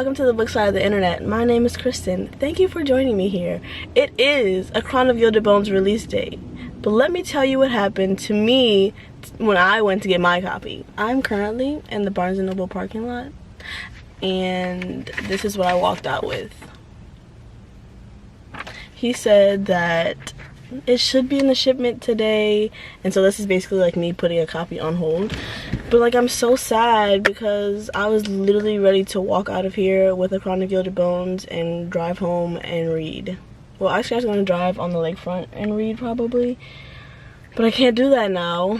welcome to the book side of the internet. My name is Kristen. Thank you for joining me here. It is a Crown of Gilded Bones release date, but let me tell you what happened to me when I went to get my copy. I'm currently in the Barnes & Noble parking lot, and this is what I walked out with. He said that it should be in the shipment today, and so this is basically like me putting a copy on hold. But like, I'm so sad because I was literally ready to walk out of here with a Crown of Gilded Bones and drive home and read. Well, actually I was gonna drive on the lakefront and read probably, but I can't do that now.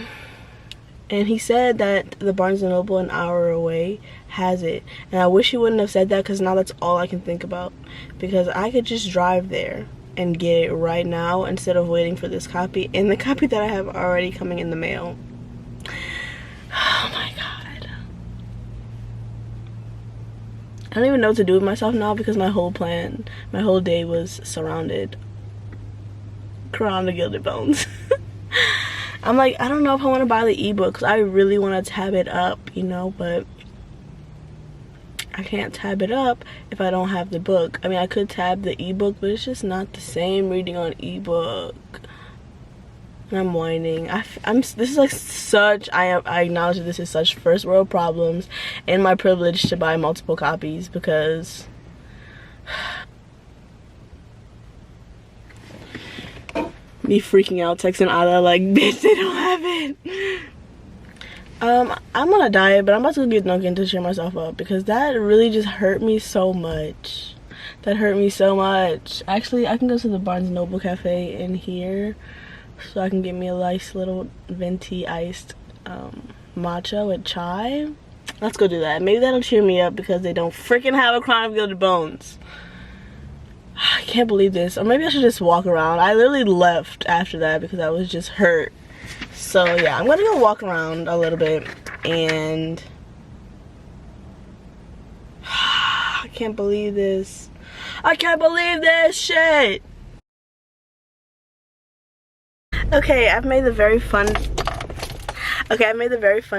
And he said that the Barnes & Noble an hour away has it, and I wish he wouldn't have said that, because now that's all I can think about, because I could just drive there and get it right now instead of waiting for this copy and the copy that I have already coming in the mail. Oh my god, I don't even know what to do with myself now, because my whole day was surrounded Crown of Gilded Bones. I'm like, I don't know if I want to buy the ebook because I really want to tab it up, you know, but I can't tab it up if I don't have the book. I mean, I could tab the ebook, but it's just not the same reading on ebook. And I'm whining. This is like such, I acknowledge that this is such first world problems and my privilege to buy multiple copies, because me freaking out, texting Ada like, bitch, they don't have it. I'm on a diet, but I'm about to get Dunkin' to cheer myself up, because that really just hurt me so much. That hurt me so much. Actually, I can go to the Barnes & Noble cafe in here so I can get me a nice little venti iced matcha with chai. Let's go do that. Maybe that'll cheer me up, because they don't freaking have a Crown of Gilded Bones. I can't believe this. Or maybe I should just walk around. I literally left after that because I was just hurt. So yeah, I'm gonna go walk around a little bit, and I can't believe this. I can't believe this shit. Okay, I've made the very fun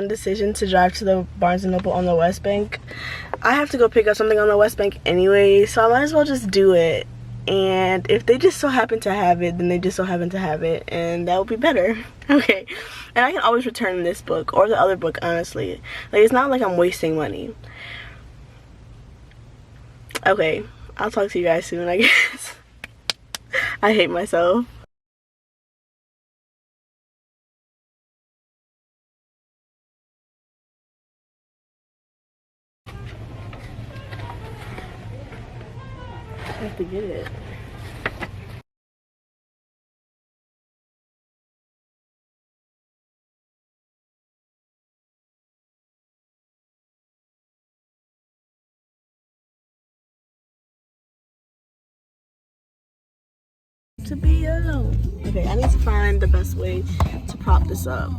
decision to drive to the Barnes & Noble on the West Bank. I have to go pick up something on the West Bank anyway, so I might as well just do it. And if they just so happen to have it, then they just so happen to have it, and that would be better. Okay, and I can always return this book or the other book, honestly. Like, it's not like I'm wasting money. Okay, I'll talk to you guys soon, I guess. I hate myself. I have to get it. To be alone. Okay, I need to find the best way to prop this up.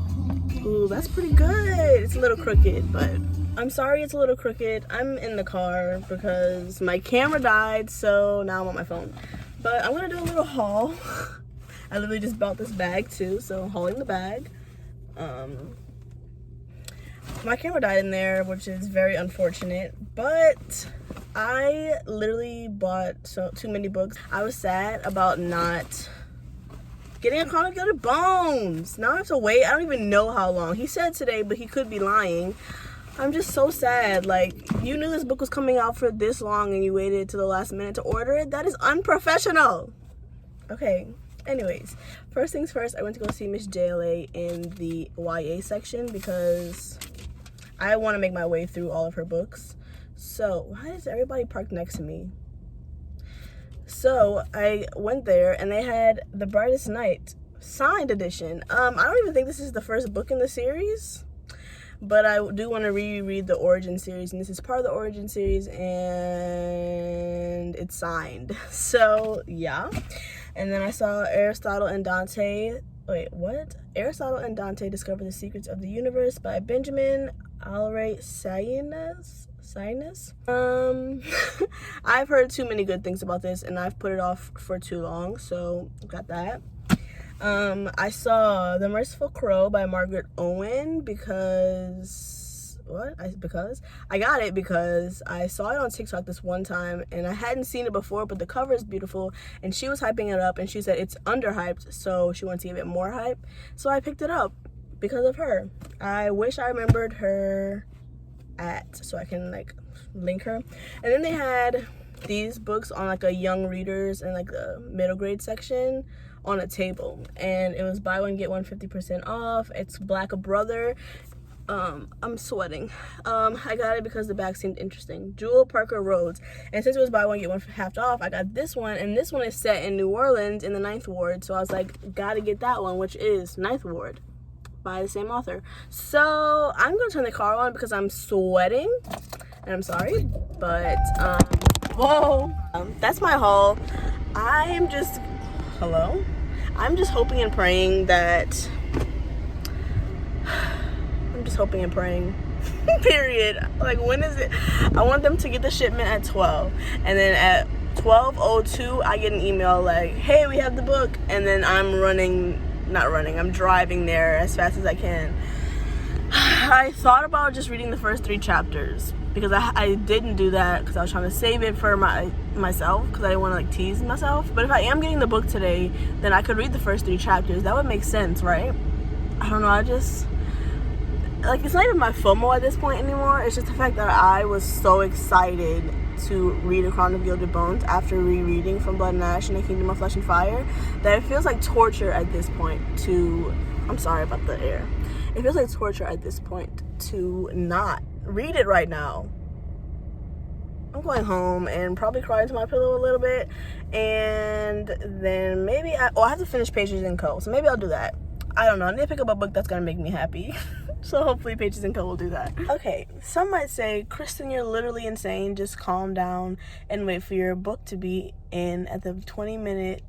Ooh, that's pretty good. It's a little crooked, but I'm sorry it's a little crooked. I'm in the car because my camera died, so now I'm on my phone. But I'm gonna do a little haul. I literally just bought this bag too, so I'm hauling the bag. My camera died in there, which is very unfortunate, but I literally bought too many books. I was sad about not getting a Crown of Gilded Bones. Now I have to wait. I don't even know how long. He said today, but he could be lying. I'm just so sad. Like, you knew this book was coming out for this long and you waited to the last minute to order it? That is unprofessional. Okay, anyways, first things first, I went to go see Miss JLA in the YA section because I want to make my way through all of her books. So, why is everybody parked next to me? So, I went there and they had The Brightest Night signed edition. I don't even think this is the first book in the series, but I do want to reread the Origin series, and this is part of the Origin series, and it's signed. So, yeah. And then I saw Aristotle and Dante. Wait, what? Aristotle and Dante Discover the Secrets of the Universe by Benjamin Alray Saynes. I've heard too many good things about this, and I've put it off for too long, so got that. I saw The Merciful Crow by Margaret Owen because I got it because I saw it on TikTok this one time and I hadn't seen it before, but the cover is beautiful and she was hyping it up and she said it's underhyped, so she wants to give it more hype. So I picked it up because of her. I wish I remembered her so I can like link her. And then they had these books on like a young readers and like the middle grade section on a table, and it was buy one get one 50% off. It's Black Brother. I'm sweating. I got it because the bag seemed interesting. Jewel Parker Rhodes, and since it was buy one get one half off, I got this one, and this one is set in New Orleans in the 9th Ward, so I was like, gotta get that one, which is 9th Ward by the same author. So I'm gonna turn the car on because I'm sweating and I'm sorry, but whoa, that's my haul. I'm just hoping and praying that period. Like, when is it? I want them to get the shipment at 12, and then at 12:02 I get an email like, hey, we have the book, and then I'm driving there as fast as I can. I thought about just reading the first 3 chapters because I didn't do that because I was trying to save it for myself because I didn't want to like tease myself. But if I am getting the book today, then I could read the first 3 chapters. That would make sense, right? I don't know, I just like, it's not even my FOMO at this point anymore. It's just the fact that I was so excited to read A Crown of Gilded Bones after rereading From Blood and Ash and A Kingdom of Flesh and Fire that it feels like torture at this point to, I'm sorry about the air. It feels like torture at this point to not read it right now. I'm going home and probably cry into my pillow a little bit, and then maybe I have to finish Pages & Co. So maybe I'll do that. I don't know. I need to pick up a book that's gonna make me happy. So hopefully Pages & Co. will do that. Okay, some might say, Kristen, you're literally insane. Just calm down and wait for your book to be in at the 20-minute,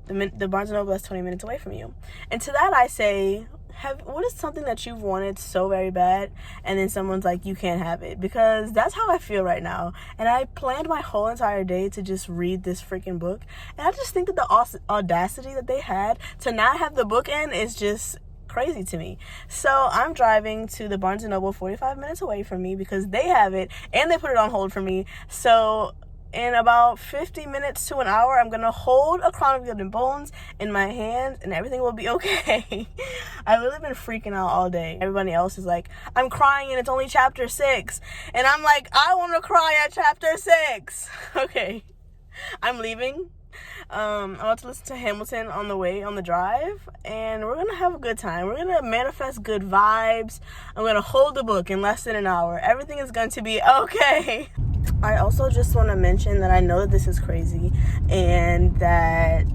the Barnes & Noble that's 20 minutes away from you. And to that I say, what is something that you've wanted so very bad and then someone's like, you can't have it? Because that's how I feel right now. And I planned my whole entire day to just read this freaking book. And I just think that the audacity that they had to not have the book in is just crazy to me. So I'm driving to the Barnes & Noble 45 minutes away from me because they have it and they put it on hold for me. So in about 50 minutes to an hour, I'm gonna hold A Crown of Gilded Bones in my hand and everything will be okay. I've really been freaking out all day. Everybody else is like, I'm crying and it's only chapter 6. And I'm like, I want to cry at chapter 6. Okay, I'm leaving. I'm about to listen to Hamilton on the drive, and we're gonna have a good time. We're gonna manifest good vibes. I'm gonna hold the book in less than an hour. Everything is going to be okay. I also just want to mention that I know that this is crazy and that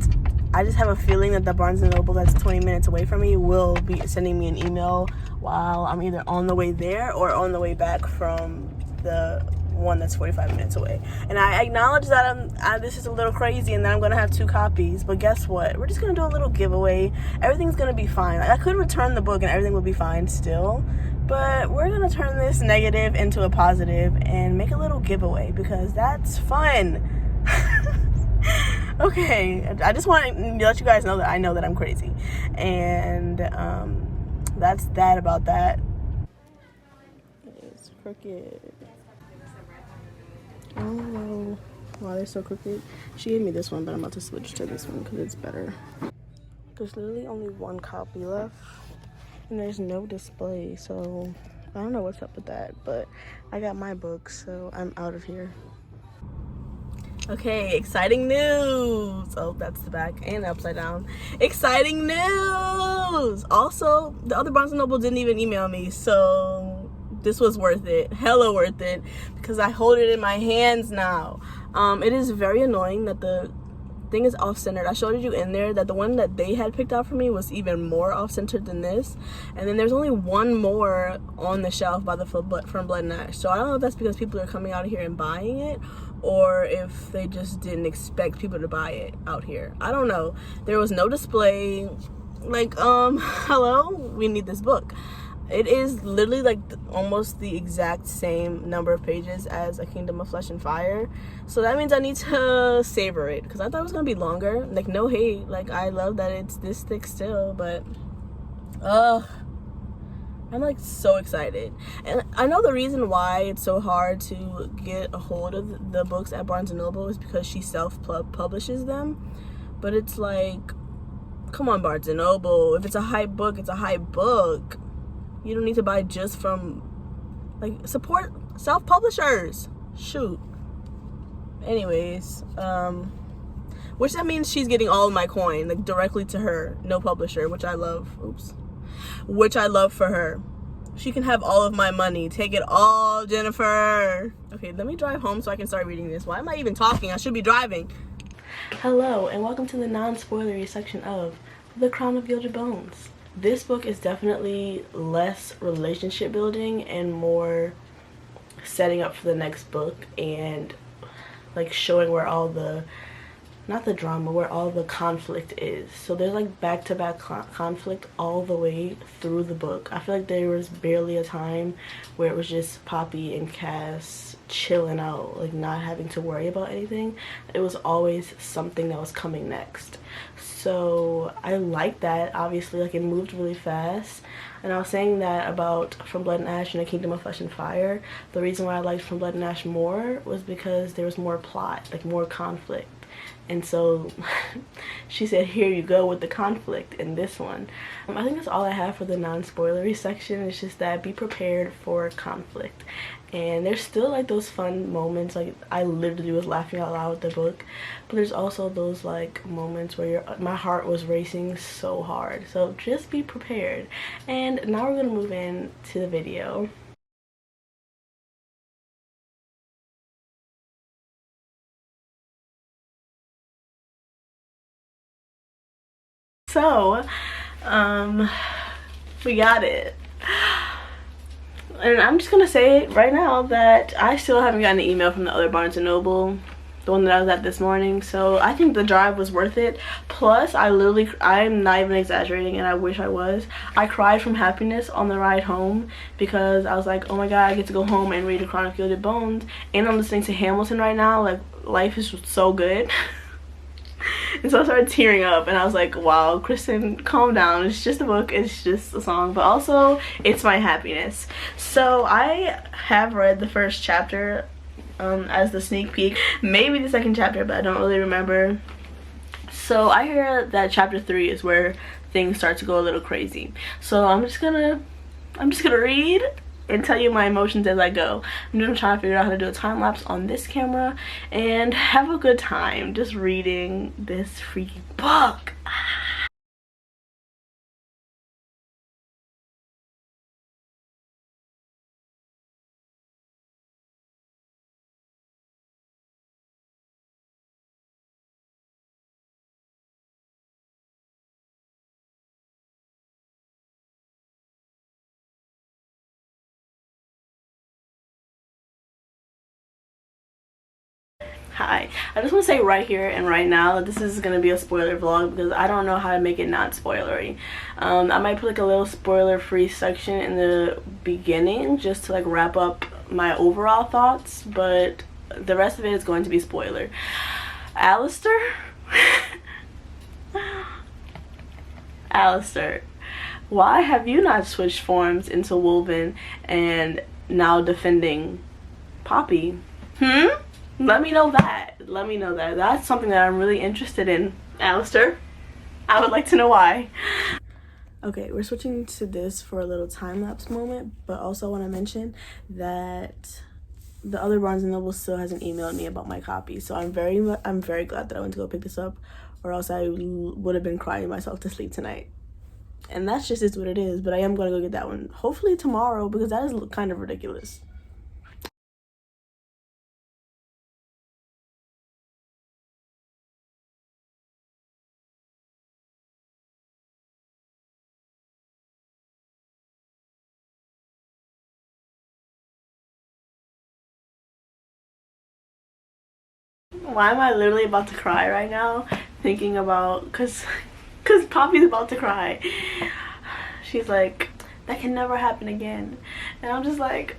I just have a feeling that the Barnes & Noble that's 20 minutes away from me will be sending me an email while I'm either on the way there or on the way back from the one that's 45 minutes away. And I acknowledge that this is a little crazy and that I'm going to have 2 copies, but guess what? We're just going to do a little giveaway. Everything's going to be fine. Like, I could return the book and everything will be fine still, but we're going to turn this negative into a positive and make a little giveaway because that's fun. Okay, I just want to let you guys know that I know that I'm crazy. And that's that about that. It's crooked. Oh, wow, they're so crooked. She gave me this one, but I'm about to switch to this one because it's better. There's literally only 1 copy left. And there's no display, so I don't know what's up with that, but I got my book, so I'm out of here. Okay, exciting news. Oh, that's the back and the upside down. Exciting news. Also, the other Barnes & Noble didn't even email me, so this was worth it. Hella worth it because I hold it in my hands now. It is very annoying that the thing is off-centered. I showed you in there that the one that they had picked out for me was even more off-centered than this, and then there's only 1 more on the shelf by the From Blood and Ash. So I don't know if that's because people are coming out here and buying it or if they just didn't expect people to buy it out here. I don't know. There was no display. Like, hello, we need this book. It is literally like almost the exact same number of pages as A Kingdom of Flesh and Fire. So that means I need to savor it because I thought it was going to be longer. Like, no hate. Like, I love that it's this thick still, but I'm like so excited. And I know the reason why it's so hard to get a hold of the books at Barnes & Noble is because she self-publishes them. But it's like, come on, Barnes & Noble. If it's a hype book, it's a hype book. You don't need to buy just from, like, support self-publishers. Shoot. Anyways, which that means she's getting all of my coin, like, directly to her. No publisher, which I love. Oops. Which I love for her. She can have all of my money. Take it all, Jennifer. Okay, let me drive home so I can start reading this. Why am I even talking? I should be driving. Hello, and welcome to the non-spoilery section of The Crown of Gilded Bones. This book is definitely less relationship building and more setting up for the next book and like showing where all the, not the drama, where all the conflict is. So there's like back-to-back conflict all the way through the book. I feel like there was barely a time where it was just Poppy and Cass chilling out, like not having to worry about anything. It was always something that was coming next. So I like that. Obviously, like, it moved really fast. And I was saying that about From Blood and Ash and A Kingdom of Flesh and Fire. The reason why I liked From Blood and Ash more was because there was more plot, like more conflict. And so she said, here you go with the conflict in this one. I think that's all I have for the non-spoilery section. It's just that be prepared for conflict. And there's still like those fun moments, like I literally was laughing out loud with the book, but there's also those like moments where my heart was racing so hard. So just be prepared. And now we're gonna move in to the video. So we got it. And I'm just gonna say right now that I still haven't gotten an email from the other Barnes & Noble, the one that I was at this morning. So I think the drive was worth it. Plus, I'm not even exaggerating, and I wish I was. I cried from happiness on the ride home because I was like, oh my god, I get to go home and read The Crown of Gilded Bones. And I'm listening to Hamilton right now. Like, life is so good. And so I started tearing up, and I was like, wow, Kristen, calm down. It's just a book, it's just a song, but also it's my happiness. So I have read the first chapter as the sneak peek, maybe the second chapter, but I don't really remember. So I hear that chapter 3 is where things start to go a little crazy. So I'm just gonna read and tell you my emotions as I go. I'm gonna try to figure out how to do a time lapse on this camera and have a good time just reading this freaking book. Hi, I just want to say right here and right now that this is going to be a spoiler vlog because I don't know how to make it not spoilery. I might put like a little spoiler free section in the beginning just to like wrap up my overall thoughts, but the rest of it is going to be spoiler. Alistair? Alistair, why have you not switched forms into Wolven and now defending Poppy? Let me know that. Let me know that. That's something that I'm really interested in, Alistair. I would like to know why. Okay, we're switching to this for a little time-lapse moment, but also I want to mention that the other Barnes & Noble still hasn't emailed me about my copy, so I'm very glad that I went to go pick this up, or else I would have been crying myself to sleep tonight. And that's just is what it is, but I am going to go get that one hopefully tomorrow because that is kind of ridiculous. Why am I literally about to cry right now thinking about, because Poppy's about to cry. She's like, that can never happen again. And I'm just like,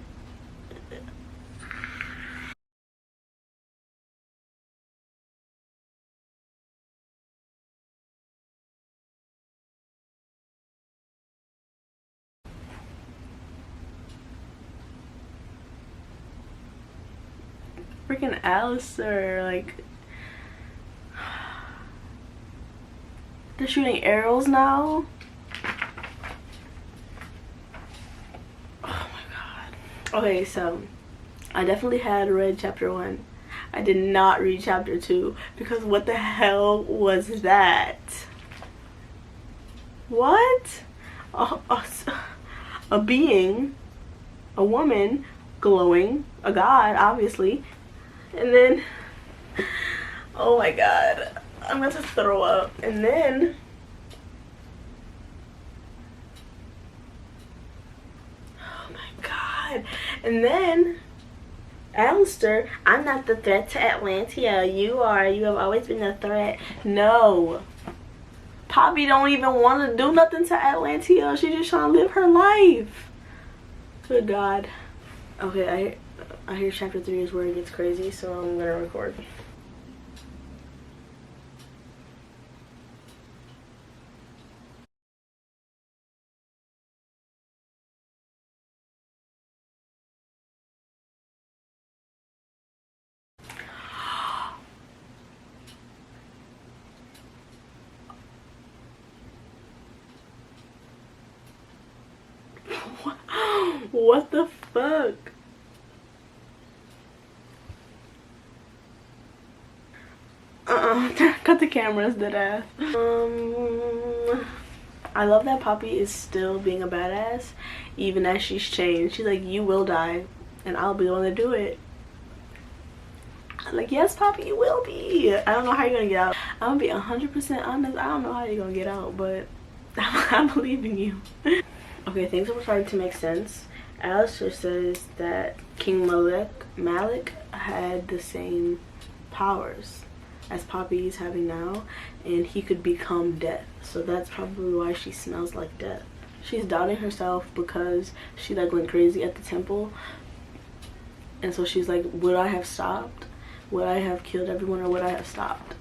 Freaking Alistair, like, they're shooting arrows now. Oh my god. Okay, so I definitely had read chapter 1. I did not read chapter 2 because what the hell was that? What? A being, a woman, glowing, a god, obviously, and then, oh my god, I'm about to throw up. And then, oh my god, and then Alistair, I'm not the threat to Atlantia. You are. You have always been a threat. No. Poppy don't even want to do nothing to Atlantia. She's just trying to live her life. Good God. Okay, I hear chapter 3 is where it gets crazy, so I'm gonna record. What the fuck? Cut the cameras, deadass. I love that Poppy is still being a badass, even as she's changed. She's like, you will die, and I'll be the one to do it. I'm like, yes, Poppy, you will be. I don't know how you're gonna get out. I'm gonna be 100% honest. I don't know how you're gonna get out, but I believe in you. Okay, things are starting to make sense. Alistair says that King Malik had the same powers as Poppy is having now, and he could become death. So that's probably why she smells like death. She's doubting herself because she like went crazy at the temple, and so she's like, would I have stopped? Would I have killed everyone, or would I have stopped?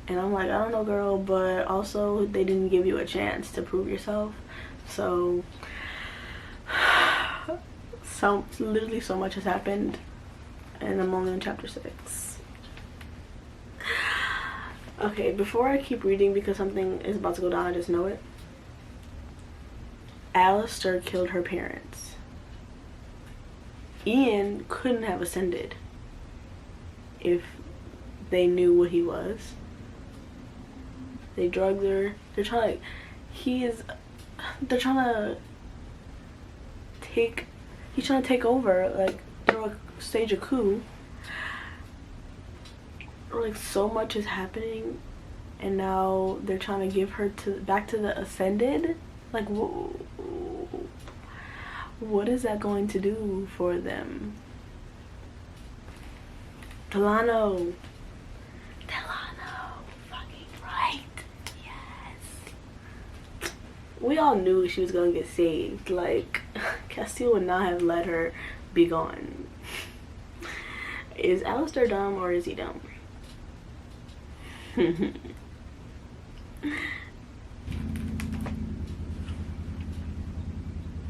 And I'm like, I don't know, girl, but also they didn't give you a chance to prove yourself. So literally so much has happened, and I'm only in chapter 6. Okay, before I keep reading, because something is about to go down, I just know it. Alistair killed her parents. Ian couldn't have ascended if they knew what he was. They drugged her. They're trying to he's trying to take over, like, stage a coup. Like, so much is happening, and now they're trying to give her back to the ascended. Like, what is that going to do for them? Delano, fucking right. Yes. We all knew she was gonna get saved. Like, Castile would not have let her be gone. Is Alistair dumb, or is he dumb?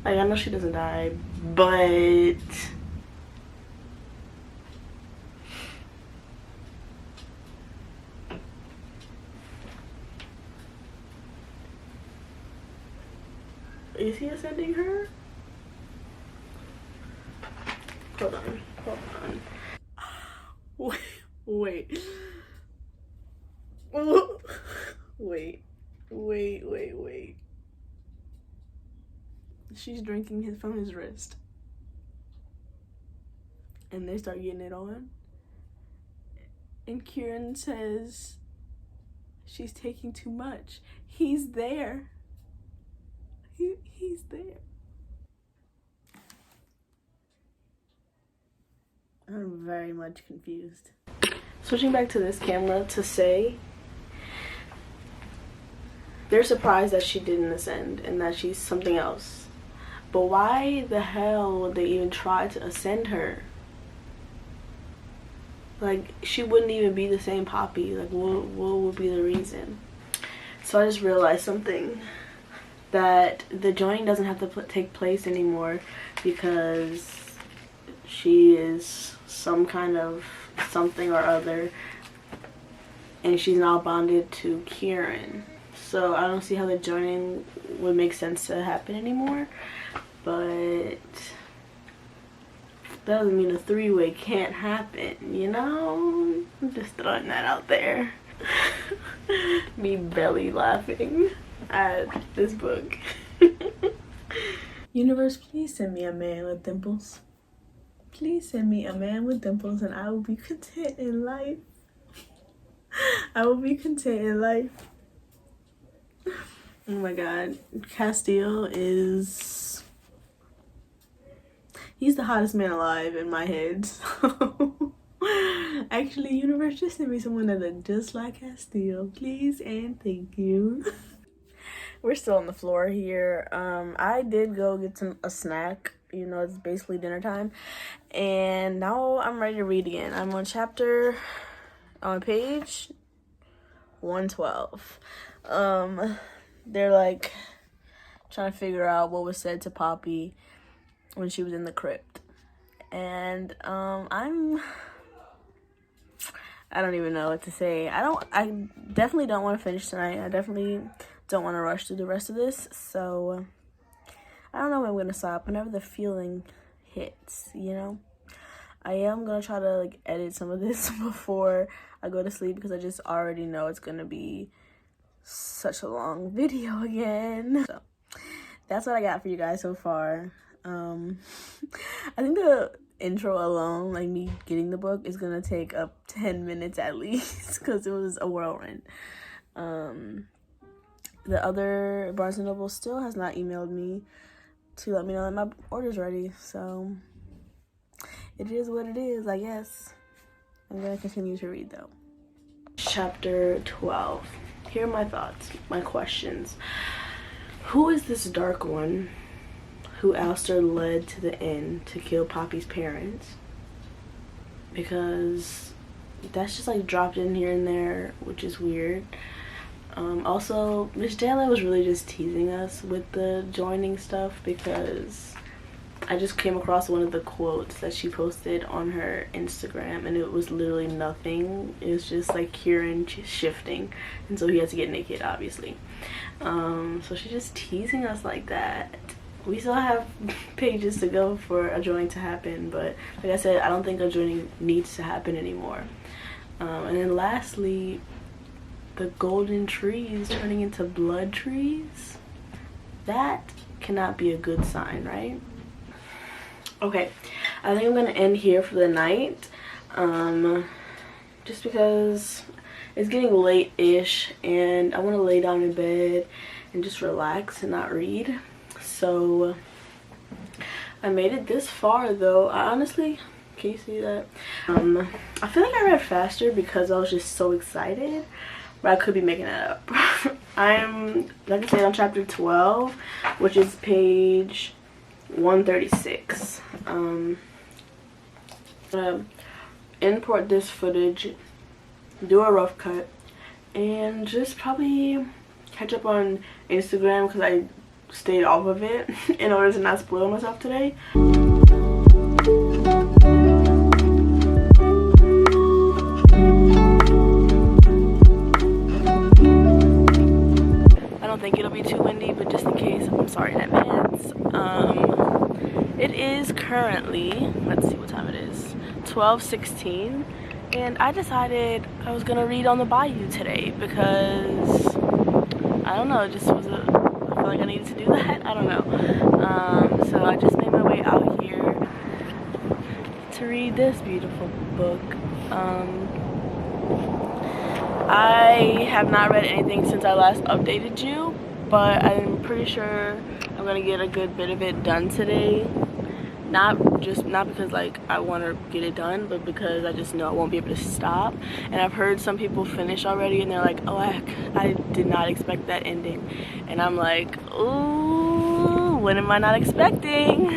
Like, I know she doesn't die, but is he ascending her? Hold on. Wait. Wait. She's drinking from his wrist, and they start getting it on, and Kieran says she's taking too much. He's there. He's there. I'm very much confused. Switching back to this camera to say they're surprised that she didn't ascend and that she's something else. But why the hell would they even try to ascend her? Like, she wouldn't even be the same Poppy. Like, what would be the reason? So I just realized something. That the joining doesn't have to take place anymore because she is some kind of something or other, and she's now bonded to Kieran. So I don't see how the joining would make sense to happen anymore, but that doesn't mean a three-way can't happen, you know? I'm just throwing that out there. Me belly laughing at this book. Universe, please send me a man with dimples. Please send me a man with dimples and I will be content in life. I will be content in life. Oh my god. Castile is... he's the hottest man alive in my head. So actually, universe, just send me someone that looks just like Castile, please and thank you. We're still on the floor here. I did go get a snack. You know, it's basically dinner time. And now I'm ready to read again. I'm on page 112. They're like trying to figure out what was said to Poppy when she was in the crypt. And I don't even know what to say. I definitely don't want to finish tonight. I definitely don't want to rush through the rest of this. So I don't know when I'm gonna stop. Whenever the feeling hits, you know. I am gonna try to like edit some of this before I go to sleep, because I just already know it's gonna be such a long video again. So that's what I got for you guys so far. I think the intro alone, like me getting the book, is gonna take up 10 minutes at least, because it was a whirlwind. The other Barnes & Noble still has not emailed me to let me know that my order's ready, so it is what it is, I guess. I'm gonna continue to read though. Chapter 12. Here are my thoughts, my questions. Who is this dark one who Alistair led to the inn to kill Poppy's parents? Because that's just like dropped in here and there, which is weird. Also, Miss JLA was really just teasing us with the joining stuff, because I just came across one of the quotes that she posted on her Instagram, and it was literally nothing. It was just like Kieran shifting, and so he had to get naked, obviously. So she's just teasing us like that. We still have pages to go for a joining to happen, but like I said, I don't think a joining needs to happen anymore. And then lastly, the golden trees turning into blood trees. That cannot be a good sign, right? Okay, I think I'm gonna end here for the night, just because it's getting late-ish and I want to lay down in bed and just relax and not read. So I made it this far though. I honestly, can you see that? I feel like I read faster because I was just so excited, but I could be making that up. I'm, like I said, on chapter 12, which is page 136. I'm gonna import this footage, do a rough cut, and just probably catch up on Instagram, because I stayed off of it in order to not spoil myself today. I don't think it'll be too windy, but just in case, I'm sorry in advance. It is currently, let's see what time it is, 12:16, and I decided I was gonna read on the bayou today because I don't know, it just was I feel like I needed to do that. I don't know. So I just made my way out here to read this beautiful book. I have not read anything since I last updated you, but I'm pretty sure I'm gonna get a good bit of it done today. Not because like I want to get it done, but because I just know I won't be able to stop. And I've heard some people finish already and they're like, oh, I did not expect that ending. And I'm like, ooh, what am I not expecting?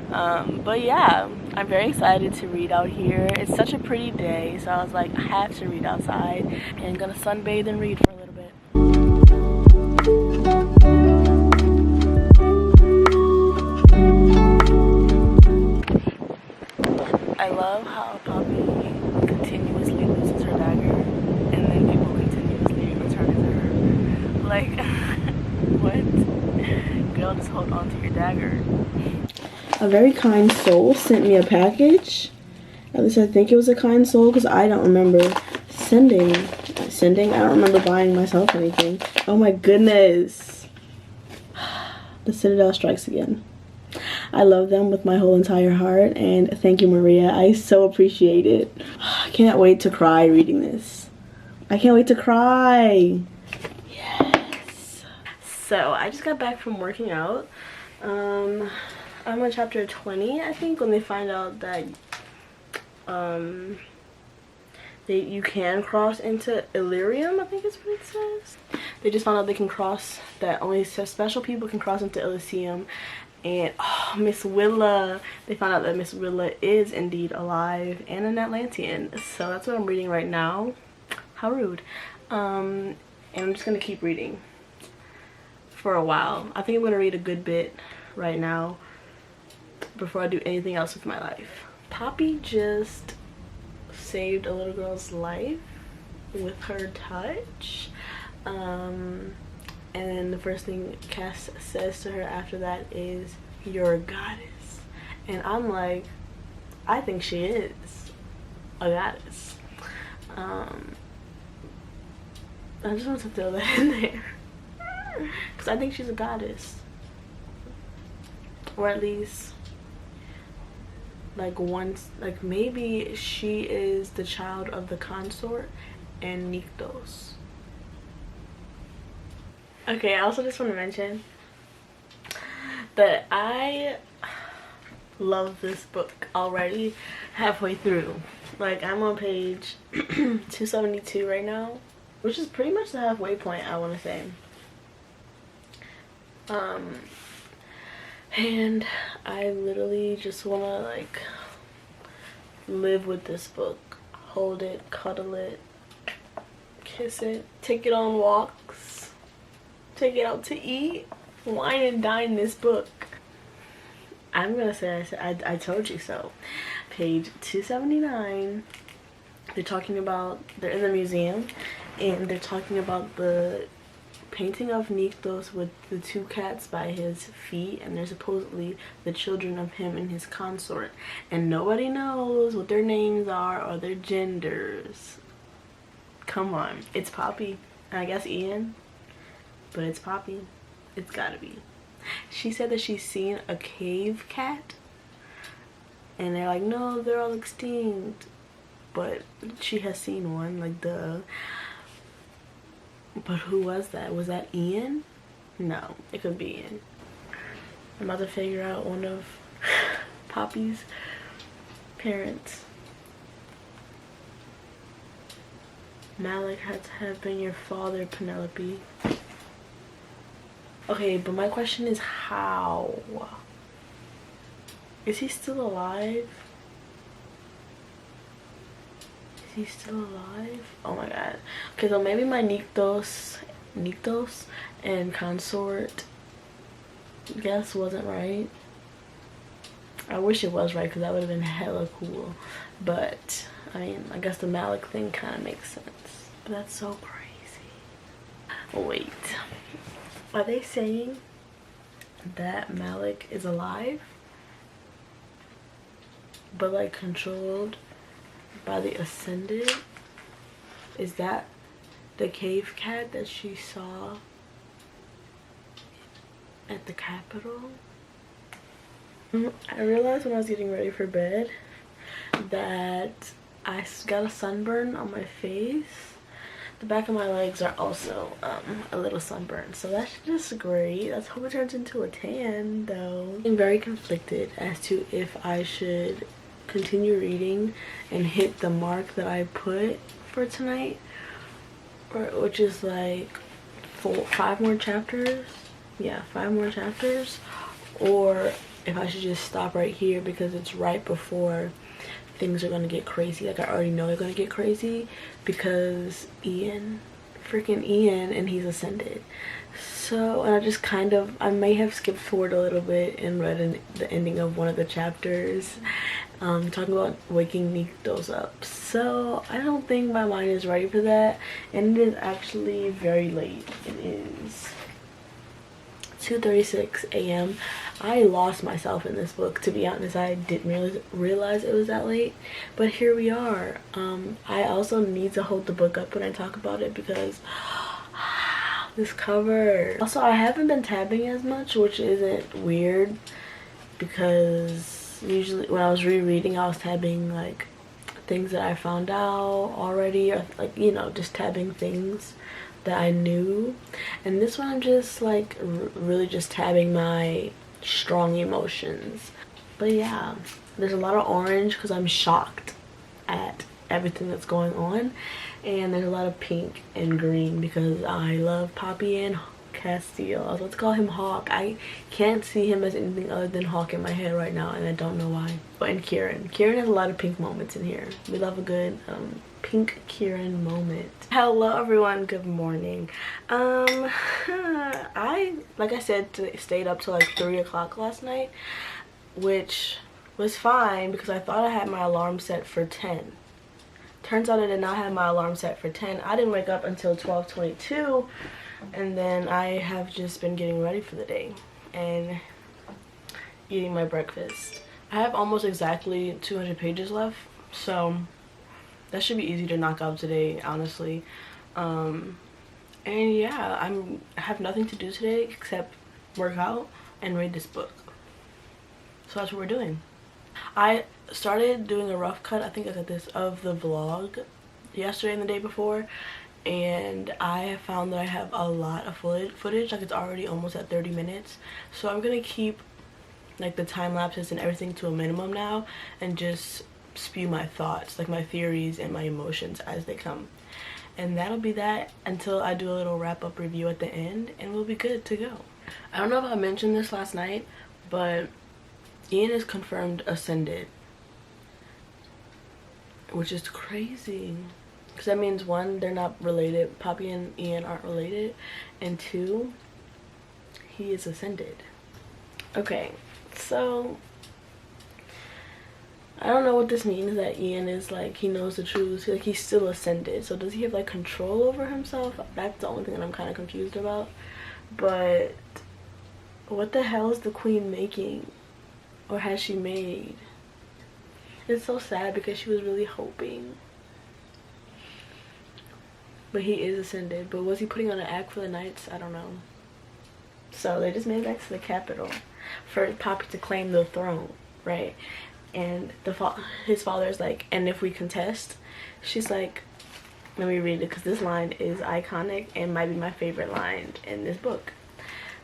But yeah, I'm very excited to read out here. It's such a pretty day, so I was like, I have to read outside, and I'm gonna sunbathe and read for a little bit. I love how Poppy dagger. A very kind soul sent me a package. At least I think it was a kind soul because I don't remember sending. I don't remember buying myself anything. Oh my goodness. The Citadel strikes again. I love them with my whole entire heart, and thank you, Maria. I so appreciate it. I can't wait to cry reading this. I can't wait to cry. Yes. So I just got back from working out. I'm on chapter 20, I think, when they find out that you can cross into Illyrium, I think is what it says. They just found out they can cross, that only special people can cross into Elysium. And oh, Miss Willa, they found out that Miss Willa is indeed alive and an Atlantean. So that's what I'm reading right now. How rude. And I'm just gonna keep reading for a while. I think I'm gonna read a good bit right now before I do anything else with my life. Poppy just saved a little girl's life with her touch. And then the first thing Cass says to her after that is, "You're a goddess." And I'm like, I think she is a goddess. I just want to throw that in there because I think she's a goddess, or at least like maybe she is the child of the consort and Nyktos. Okay, I also just want to mention that I love this book already halfway through. Like, I'm on page 272 right now, which is pretty much the halfway point, I want to say. And I literally just want to like live with this book, hold it, cuddle it, kiss it, take it on walks, take it out to eat, wine and dine this book. I'm gonna say I told you so. Page 279, they're in the museum and they're talking about the painting of Nyktos with the two cats by his feet, and they're supposedly the children of him and his consort, and nobody knows what their names are or their genders. Come on, it's Poppy and I guess Ian, but it's Poppy. It's gotta be. She said that she's seen a cave cat and they're like, no, they're all extinct, but she has seen one, like the. But who was that? Was that Ian? No, it could be Ian. I'm about to figure out one of Poppy's parents. Malik had to have been your father, Penelope. Okay, but my question is how? Is he still alive? Is he still alive? Oh my god. Okay, so maybe my Nyktos and consort guess wasn't right. I wish it was right because that would have been hella cool. But I mean, I guess the Malik thing kind of makes sense. But that's so crazy. Oh, wait. Are they saying that Malik is alive? But like controlled by the Ascended? Is that the cave cat that she saw at the Capitol? I realized when I was getting ready for bed that I got a sunburn on my face. The back of my legs are also a little sunburned, so that's just great. Let's hope it turns into a tan though. I'm very conflicted as to if I should continue reading and hit the mark that I put for tonight, which is like 5 more chapters. Yeah, 5 more chapters, or if I should just stop right here because it's right before things are gonna get crazy. Like, I already know they're gonna get crazy because freaking Ian, and he's ascended. So, and I just I may have skipped forward a little bit and read the ending of one of the chapters, talking about waking Nyktos up. So I don't think my mind is ready for that, and it is actually very late. It is 2:36 a.m. I lost myself in this book, to be honest. I didn't realize it was that late, but here we are. I also need to hold the book up when I talk about it because this cover. Also, I haven't been tabbing as much, which isn't weird because usually when I was rereading, I was tabbing like things that I found out already, or like, you know, just tabbing things that I knew. And this one I'm just like really just tabbing my strong emotions. But yeah, there's a lot of orange because I'm shocked at everything that's going on, and there's a lot of pink and green because I love Poppy and Castile. I was about to call him Hawk. I can't see him as anything other than Hawk in my head right now, and I don't know why. And Kieran has a lot of pink moments in here. We love a good pink Kieran moment. Hello everyone, good morning. I, like I said, stayed up till like 3 o'clock last night, which was fine because I thought I had my alarm set for 10. Turns out I did not have my alarm set for 10. I didn't wake up until 12:22, and then I have just been getting ready for the day and eating my breakfast. I have almost exactly 200 pages left, so that should be easy to knock out today, honestly. And yeah, I have nothing to do today except work out and read this book. So that's what we're doing. I started doing a rough cut, I think I said this, of the vlog yesterday and the day before, and I found that I have a lot of footage. Like, it's already almost at 30 minutes, so I'm gonna keep like the time lapses and everything to a minimum now and just spew my thoughts, like my theories and my emotions as they come. And that'll be that until I do a little wrap-up review at the end, and we'll be good to go. I don't know if I mentioned this last night, but Ian is confirmed ascended, which is crazy because that means, one, they're not related. Poppy and Ian aren't related, and two, he is ascended. Okay, so I don't know what this means, that Ian is like, he knows the truth, like he's still ascended. So does he have like control over himself? That's the only thing that I'm kind of confused about. But what the hell is the queen making, or has she made? It's so sad because she was really hoping. But he is ascended. But was he putting on an act for the knights? I don't know. So they just made it back to the capital for Poppy to claim the throne, right? And his father's like, and if we contest, she's like, let me read it because this line is iconic and might be my favorite line in this book.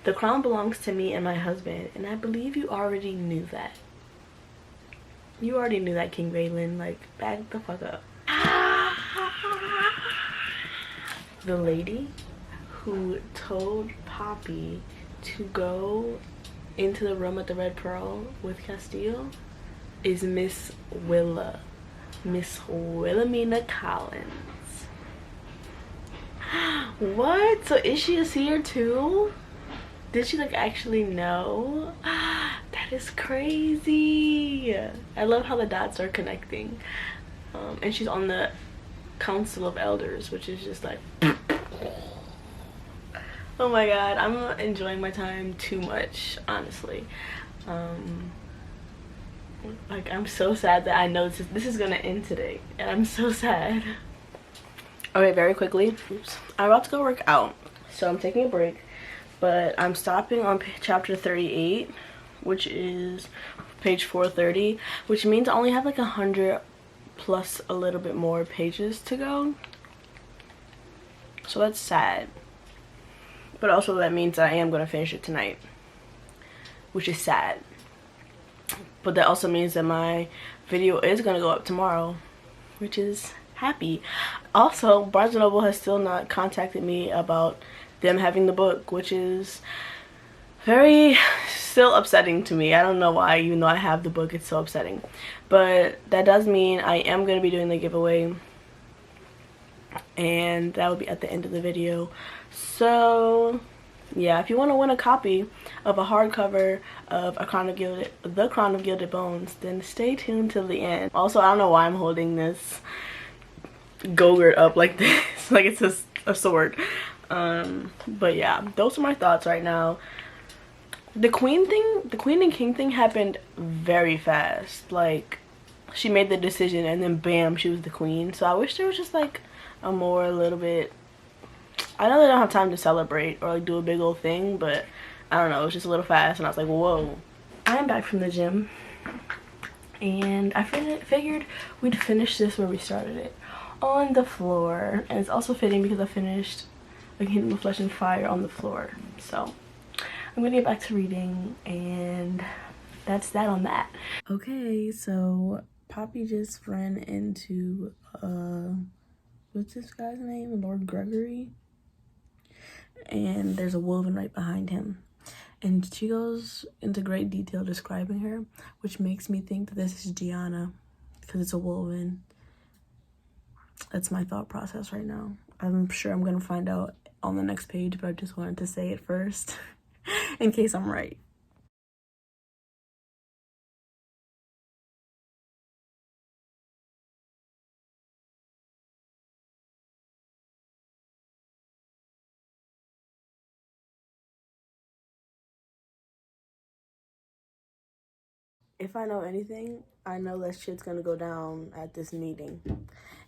The crown belongs to me and my husband, and I believe you already knew that. You already knew that, King Valen. Like, back the fuck up. The lady who told Poppy to go into the room at the Red Pearl with Castile is Miss Wilhelmina Collins. What? So is she a seer too? Did she like actually know? That is crazy. I love how the dots are connecting. And she's on the Council of Elders, which is just like oh my god, I'm enjoying my time too much, honestly. Like, I'm so sad that I know this is gonna end today, and I'm so sad. Okay, very quickly, I'm about to go work out, so I'm taking a break, but I'm stopping on chapter 38, which is page 430, which means I only have like 100 plus a little bit more pages to go. So that's sad, but also that means I am gonna finish it tonight, which is sad. But that also means that my video is gonna go up tomorrow, which is happy. Also, Barnes & Noble has still not contacted me about them having the book, which is very still upsetting to me. I don't know why, even though I have the book, it's so upsetting. But that does mean I am gonna be doing the giveaway, and that will be at the end of the video. So yeah, if you want to win a copy of a hardcover of The Crown of Gilded Bones, then stay tuned till the end. Also, I don't know why I'm holding this Go-Gurt up like this, like it's a sword. But yeah, those are my thoughts right now. The queen and king thing happened very fast. Like, she made the decision and then bam, she was the queen. So I wish there was just like a little bit. I know they don't have time to celebrate or like do a big old thing, but I don't know, it was just a little fast and I was like, whoa. I am back from the gym and I figured we'd finish this where we started it, on the floor. And it's also fitting because I finished A Kingdom of Flesh and Fire on the floor. So I'm gonna get back to reading, and that's that on that. Okay, so Poppy just ran into what's this guy's name? Lord Gregory. And there's a woven right behind him. And she goes into great detail describing her, which makes me think that this is Gianna because it's a woven. That's my thought process right now. I'm sure I'm gonna find out on the next page, but I just wanted to say it first in case I'm right. If I know anything, I know that shit's gonna go down at this meeting.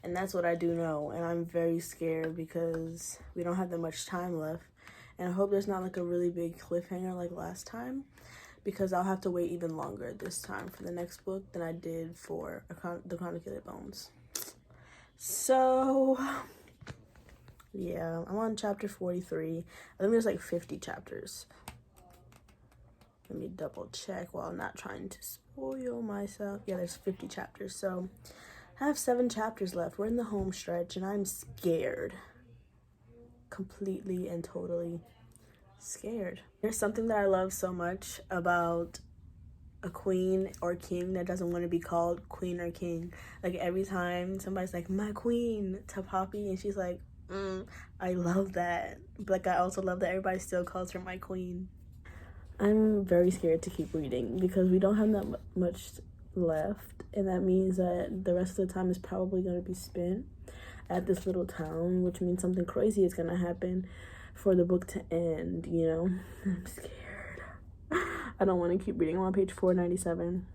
And that's what I do know. And I'm very scared because we don't have that much time left. And I hope there's not like a really big cliffhanger like last time, because I'll have to wait even longer this time for the next book than I did for the Crown of Gilded Bones. So, yeah, I'm on chapter 43. I think there's like 50 chapters. Let me double check while I'm not trying to spoil myself. Yeah, there's 50 chapters. So I have 7 chapters left. We're in the home stretch and I'm scared. Completely and totally scared. There's something that I love so much about a queen or king that doesn't want to be called queen or king. Like every time somebody's like, my queen, to Poppy, and she's like, I love that. But like I also love that everybody still calls her my queen. I'm very scared to keep reading because we don't have that much left, and that means that the rest of the time is probably going to be spent at this little town, which means something crazy is going to happen for the book to end, you know? I'm scared. I don't want to keep reading. I'm on page 497.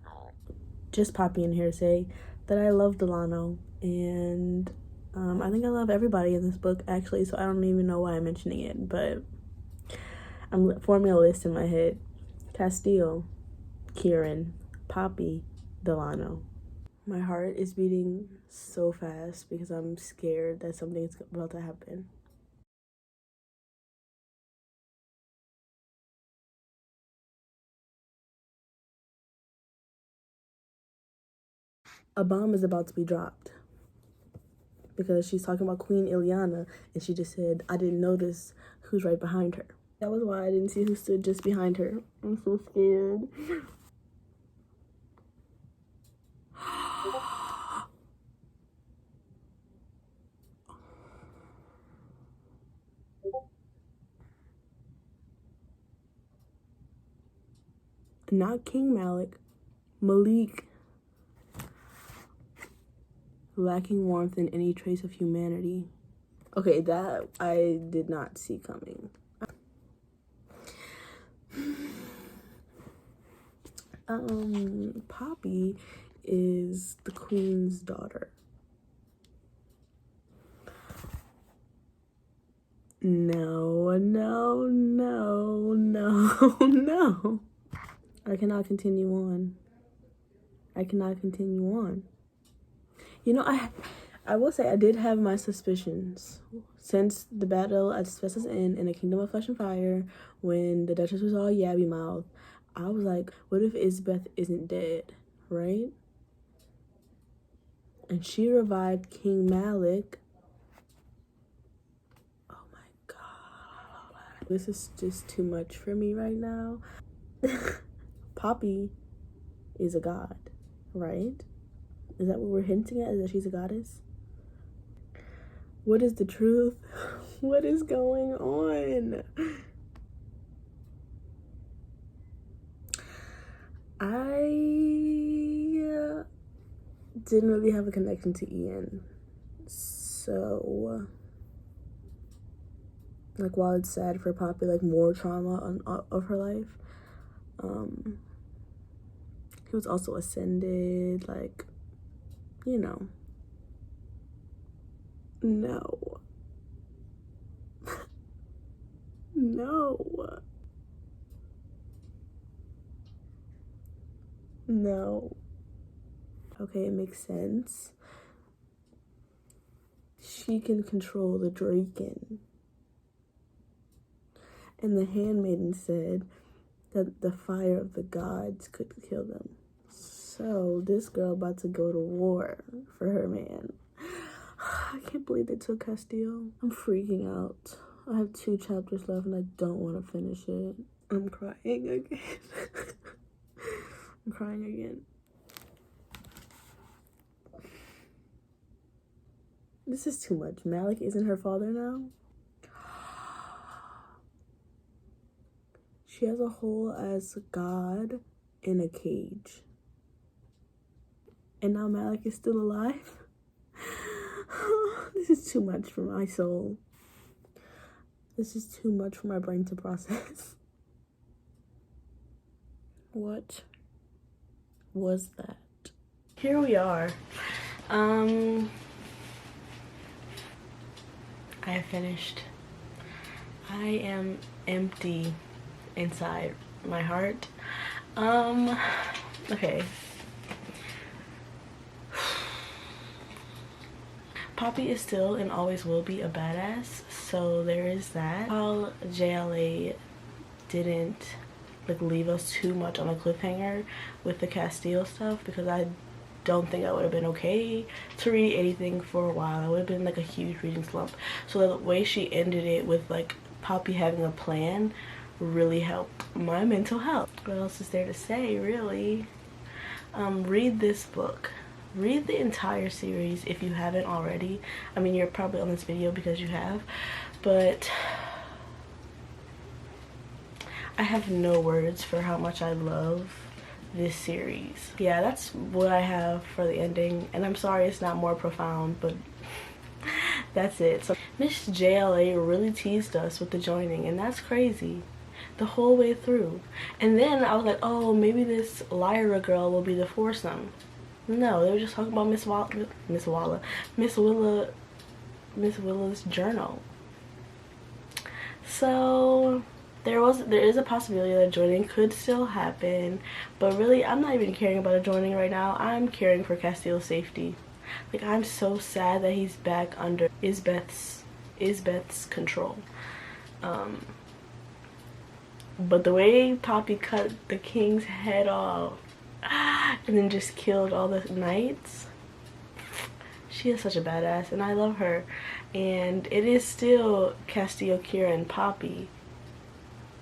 Just Poppy in here to say that I love Delano, and I think I love everybody in this book, actually, so I don't even know why I'm mentioning it, but I'm forming a list in my head. Castile, Kieran, Poppy, Delano. My heart is beating so fast because I'm scared that something's about to happen. A bomb is about to be dropped because she's talking about Queen Ileana and she just said, I didn't notice who's right behind her. That was why I didn't see who stood just behind her. I'm so scared. Not King Malik, Malik. Lacking warmth and any trace of humanity. Okay, that I did not see coming. Poppy is the queen's daughter. No, no, no, no, no. I cannot continue on. I cannot continue on. You know, I will say I did have my suspicions since the battle at Spazz's Inn in A Kingdom of Flesh and Fire, when the Duchess was all yabby mouth. I was like, what if Isbeth isn't dead, right? And she revived King Malik. Oh my god. This is just too much for me right now. Poppy is a god, right? Is that what we're hinting at? Is that she's a goddess? What is the truth? What is going on? I didn't really have a connection to Ian. So, like, while it's sad for Poppy, like, more trauma of her life, He was also ascended, like, you know. No. No. No. Okay, it makes sense. She can control the Draken. And the handmaiden said that the fire of the gods could kill them. So this girl about to go to war for her man. I can't believe they took Castile. I'm freaking out. I have 2 chapters left and I don't want to finish it. I'm crying again. I'm crying again. This is too much. Malik isn't her father now? She has a whole as god in a cage. And now Malik is still alive? This is too much for my soul. This is too much for my brain to process. What was that? Here we are. I have finished. I am empty inside my heart. Okay. Poppy is still and always will be a badass, so there is that. While JLA didn't like leave us too much on a cliffhanger with the Castile stuff, because I don't think I would have been okay to read anything for a while. I would have been like a huge reading slump. So the way she ended it with like Poppy having a plan really helped my mental health. What else is there to say, really? Read this book. Read the entire series if you haven't already. I mean, you're probably on this video because you have, but I have no words for how much I love this series. Yeah, that's what I have for the ending, and I'm sorry it's not more profound, but that's it. So Miss JLA really teased us with the joining, and that's crazy the whole way through. And then I was like, oh, maybe this Lyra girl will be the foursome. No, they were just talking about Miss Willa's journal. So there is a possibility that joining could still happen, but really I'm not even caring about a joining right now. I'm caring for Castile's safety. Like, I'm so sad that he's back under Isbeth's control. But the way Poppy cut the king's head off and then just killed all the knights, she is such a badass and I love her. And it is still Castile, Kira, and Poppy,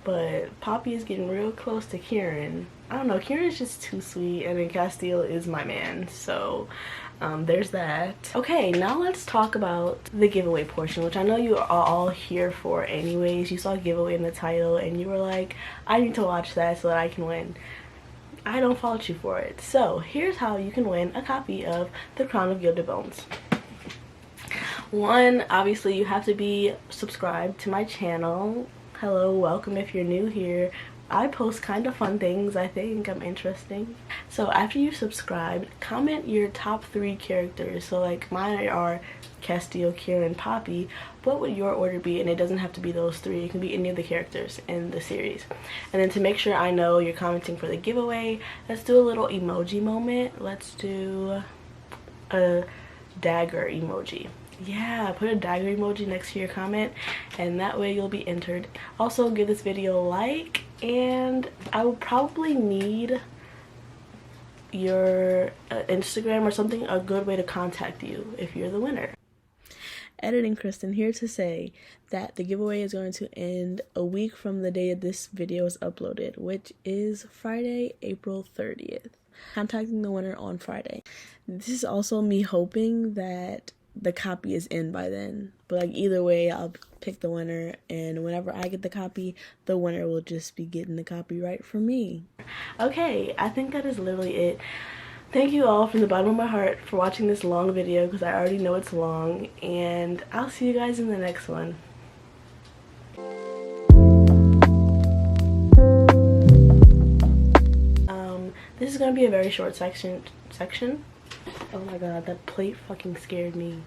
but Poppy is getting real close to Kieran. I don't know, Kieran is just too sweet, and then Castile is my man, so there's that. Okay, now let's talk about the giveaway portion, which I know you are all here for anyways. You saw giveaway in the title and you were like, I need to watch that so that I can win. I don't fault you for it. So here's how you can win a copy of the Crown of Gilded Bones. One, obviously you have to be subscribed to my channel. Hello, welcome if you're new here. I post kind of fun things. I think I'm interesting. So after you subscribe, comment your top 3 characters. So like mine are Castile, Kira, and Poppy. What would your order be? And it doesn't have to be those 3. It can be any of the characters in the series. And then to make sure I know you're commenting for the giveaway, let's do a little emoji moment. Let's do a dagger emoji. Yeah, put a dagger emoji next to your comment, and that way you'll be entered. Also, give this video a like, and I will probably need your Instagram or something, a good way to contact you if you're the winner. Editing Kristen here to say that the giveaway is going to end a week from the day this video is uploaded, which is Friday, April 30th. Contacting the winner on Friday. This is also me hoping that the copy is in by then, but like either way I'll pick the winner, and whenever I get the copy, the winner will just be getting the copyright from me. Okay, I think that is literally it. Thank you all from the bottom of my heart for watching this long video, because I already know it's long, and I'll see you guys in the next one. is gonna be a very short section. Oh my god, that plate fucking scared me.